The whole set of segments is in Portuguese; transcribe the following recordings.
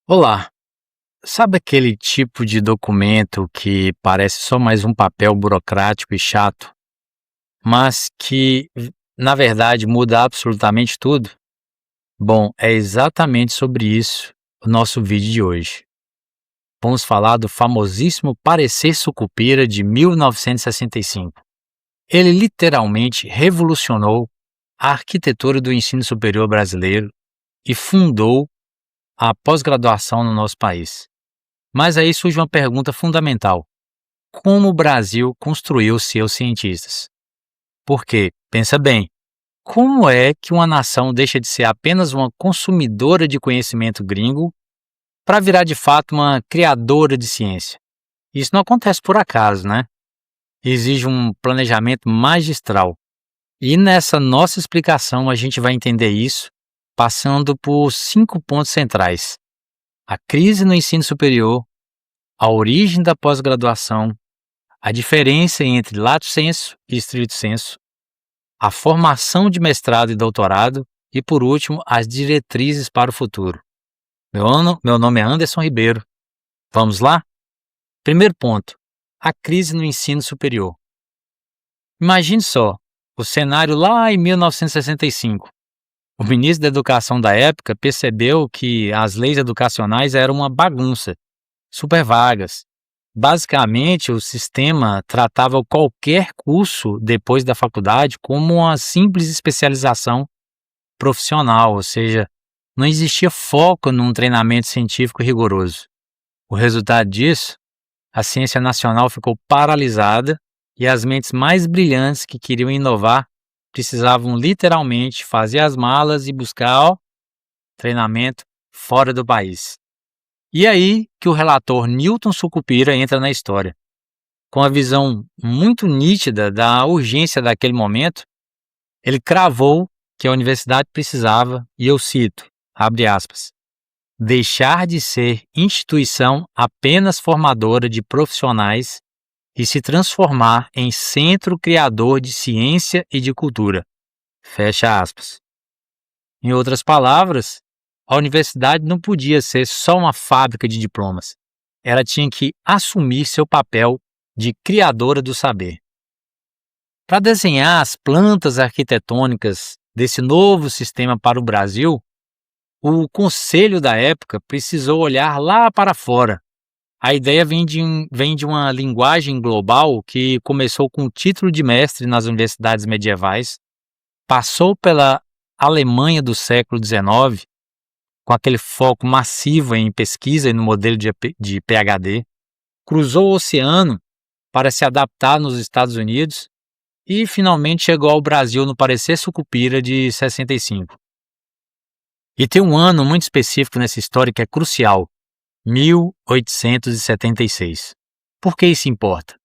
Olá, sabe aquele tipo de documento que parece só mais um papel burocrático e chato, mas que, na verdade, muda absolutamente tudo? Bom, é exatamente sobre isso o nosso vídeo de hoje. Vamos falar do famosíssimo Parecer Sucupira de 1965. Ele literalmente revolucionou a arquitetura do ensino superior brasileiro e fundou a pós-graduação no nosso país. Mas aí surge uma pergunta fundamental: como o Brasil construiu seus cientistas? Porque, pensa bem, como é que uma nação deixa de ser apenas uma consumidora de conhecimento gringo para virar de fato uma criadora de ciência? Isso não acontece por acaso, né? Exige um planejamento magistral. E nessa nossa explicação a gente vai entender isso passando por 5 pontos centrais: a crise no ensino superior, a origem da pós-graduação, a diferença entre lato sensu e estrito sensu, a formação de mestrado e doutorado e, por último, as diretrizes para o futuro. Meu nome é Anderson Ribeiro. Vamos lá? Primeiro ponto: a crise no ensino superior. Imagine só o cenário lá em 1965. O ministro da Educação da época percebeu que as leis educacionais eram uma bagunça, super vagas. Basicamente, o sistema tratava qualquer curso depois da faculdade como uma simples especialização profissional, ou seja, não existia foco num treinamento científico rigoroso. O resultado disso, a ciência nacional ficou paralisada e as mentes mais brilhantes que queriam inovar precisavam literalmente fazer as malas e buscar treinamento fora do país. E aí que o relator Newton Sucupira entra na história. Com a visão muito nítida da urgência daquele momento, ele cravou que a universidade precisava, e eu cito, abre aspas, deixar de ser instituição apenas formadora de profissionais e se transformar em centro criador de ciência e de cultura. Fecha aspas. Em outras palavras, a universidade não podia ser só uma fábrica de diplomas. Ela tinha que assumir seu papel de criadora do saber. Para desenhar as plantas arquitetônicas desse novo sistema para o Brasil, o conselho da época precisou olhar lá para fora. A ideia vem de uma linguagem global que começou com o título de mestre nas universidades medievais, passou pela Alemanha do século XIX, com aquele foco massivo em pesquisa e no modelo de PhD, cruzou o oceano para se adaptar nos Estados Unidos e finalmente chegou ao Brasil no Parecer Sucupira de 65. E tem um ano muito específico nessa história que é crucial: 1876. Por que isso importa?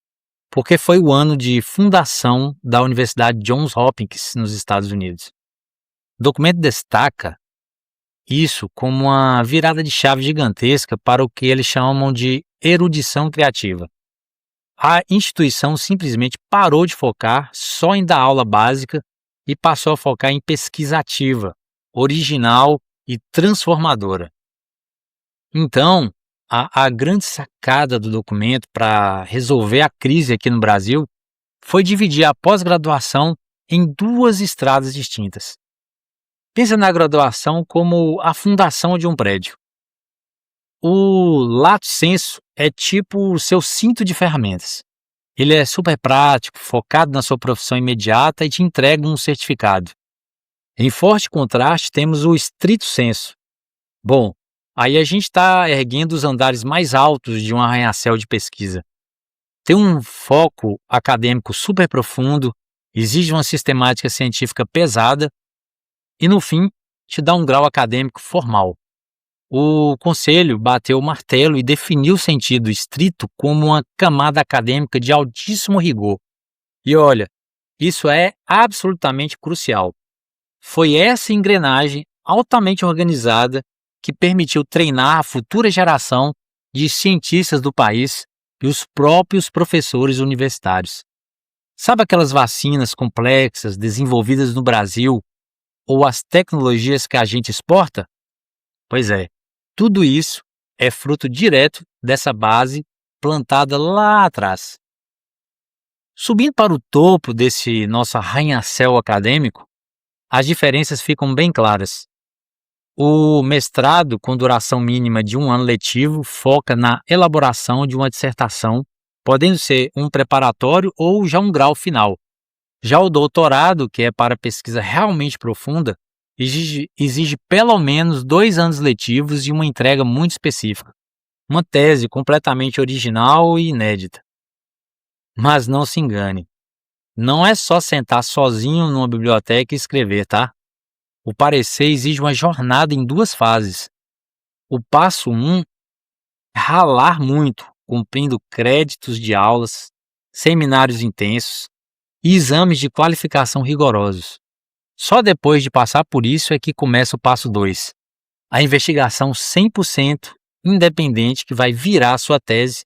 Porque foi o ano de fundação da Universidade Johns Hopkins nos Estados Unidos. O documento destaca isso como uma virada de chave gigantesca para o que eles chamam de erudição criativa. A instituição simplesmente parou de focar só em dar aula básica e passou a focar em pesquisa ativa, original e transformadora. Então, a grande sacada do documento para resolver a crise aqui no Brasil foi dividir a pós-graduação em duas estradas distintas. Pensa na graduação como a fundação de um prédio. O lato sensu é tipo o seu cinto de ferramentas. Ele é super prático, focado na sua profissão imediata e te entrega um certificado. Em forte contraste, temos o estrito sensu. Bom, aí a gente está erguendo os andares mais altos de um arranha-céu de pesquisa. Tem um foco acadêmico super profundo, exige uma sistemática científica pesada e, no fim, te dá um grau acadêmico formal. O Conselho bateu o martelo e definiu o sentido estrito como uma camada acadêmica de altíssimo rigor. E olha, isso é absolutamente crucial. Foi essa engrenagem altamente organizada que permitiu treinar a futura geração de cientistas do país e os próprios professores universitários. Sabe aquelas vacinas complexas desenvolvidas no Brasil ou as tecnologias que a gente exporta? Pois é, tudo isso é fruto direto dessa base plantada lá atrás. Subindo para o topo desse nosso arranha-céu acadêmico, as diferenças ficam bem claras. O mestrado, com duração mínima de 1 ano letivo, foca na elaboração de uma dissertação, podendo ser um preparatório ou já um grau final. Já o doutorado, que é para pesquisa realmente profunda, exige pelo menos 2 anos letivos e uma entrega muito específica, uma tese completamente original e inédita. Mas não se engane, não é só sentar sozinho numa biblioteca e escrever, tá? O parecer exige uma jornada em 2 fases. O passo 1 é ralar muito, cumprindo créditos de aulas, seminários intensos e exames de qualificação rigorosos. Só depois de passar por isso é que começa o passo 2, a investigação 100% independente que vai virar sua tese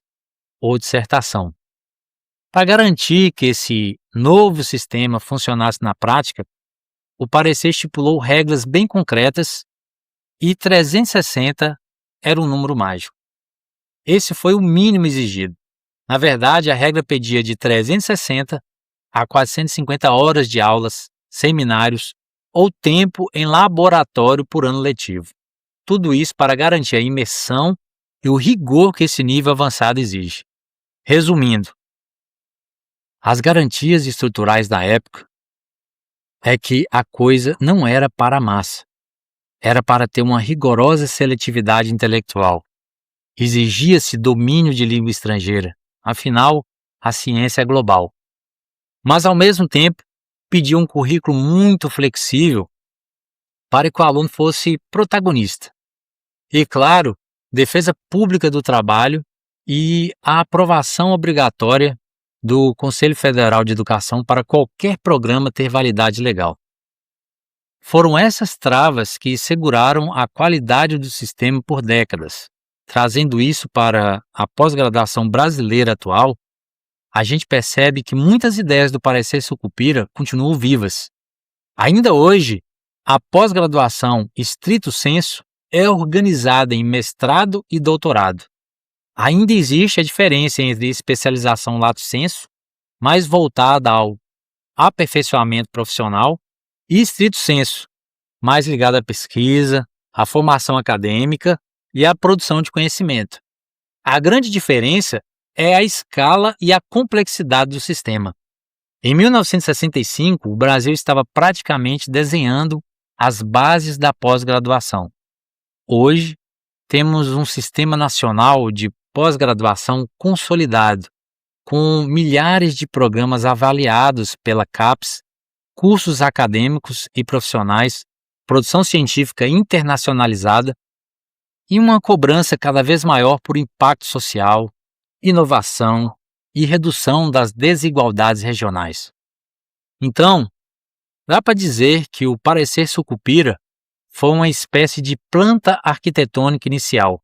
ou dissertação. Para garantir que esse novo sistema funcionasse na prática, o parecer estipulou regras bem concretas e 360 era um número mágico. Esse foi o mínimo exigido. Na verdade, a regra pedia de 360 a 450 horas de aulas, seminários ou tempo em laboratório por ano letivo. Tudo isso para garantir a imersão e o rigor que esse nível avançado exige. Resumindo, as garantias estruturais da época é que a coisa não era para a massa. Era para ter uma rigorosa seletividade intelectual. Exigia-se domínio de língua estrangeira, afinal, a ciência é global. Mas, ao mesmo tempo, pedia um currículo muito flexível para que o aluno fosse protagonista. E, claro, defesa pública do trabalho e a aprovação obrigatória do Conselho Federal de Educação para qualquer programa ter validade legal. Foram essas travas que seguraram a qualidade do sistema por décadas. Trazendo isso para a pós-graduação brasileira atual, a gente percebe que muitas ideias do parecer Sucupira continuam vivas. Ainda hoje, a pós-graduação estrito sensu é organizada em mestrado e doutorado. Ainda existe a diferença entre especialização lato sensu, mais voltada ao aperfeiçoamento profissional, e estrito sensu, mais ligada à pesquisa, à formação acadêmica e à produção de conhecimento. A grande diferença é a escala e a complexidade do sistema. Em 1965, o Brasil estava praticamente desenhando as bases da pós-graduação. Hoje, temos um sistema nacional de pós-graduação consolidado, com milhares de programas avaliados pela CAPES, cursos acadêmicos e profissionais, produção científica internacionalizada e uma cobrança cada vez maior por impacto social, inovação e redução das desigualdades regionais. Então, dá para dizer que o parecer Sucupira foi uma espécie de planta arquitetônica inicial.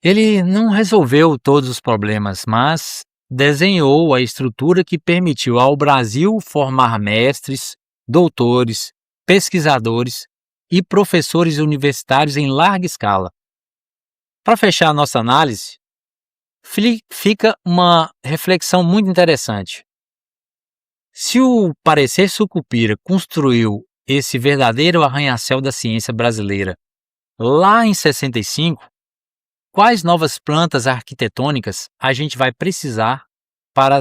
Ele não resolveu todos os problemas, mas desenhou a estrutura que permitiu ao Brasil formar mestres, doutores, pesquisadores e professores universitários em larga escala. Para fechar a nossa análise, fica uma reflexão muito interessante. Se o parecer Sucupira construiu esse verdadeiro arranha-céu da ciência brasileira lá em 65, quais novas plantas arquitetônicas a gente vai precisar para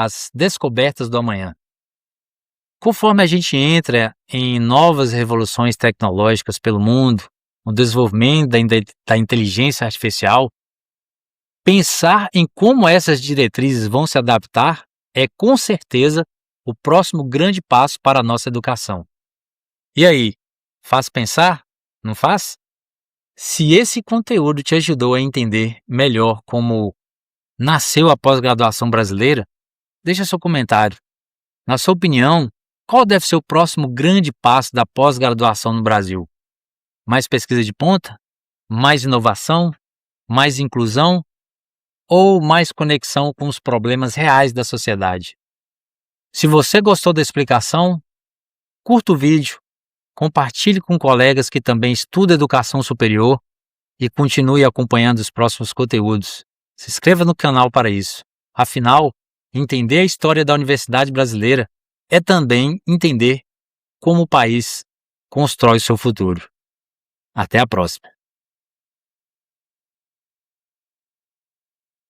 as descobertas do amanhã? Conforme a gente entra em novas revoluções tecnológicas pelo mundo, no desenvolvimento da inteligência artificial, pensar em como essas diretrizes vão se adaptar é, com certeza, o próximo grande passo para a nossa educação. E aí, faz pensar? Não faz? Se esse conteúdo te ajudou a entender melhor como nasceu a pós-graduação brasileira, deixa seu comentário. Na sua opinião, qual deve ser o próximo grande passo da pós-graduação no Brasil? Mais pesquisa de ponta? Mais inovação? Mais inclusão? Ou mais conexão com os problemas reais da sociedade? Se você gostou da explicação, curta o vídeo, compartilhe com colegas que também estudam educação superior e continue acompanhando os próximos conteúdos. Se inscreva no canal para isso. Afinal, entender a história da Universidade Brasileira é também entender como o país constrói seu futuro. Até a próxima.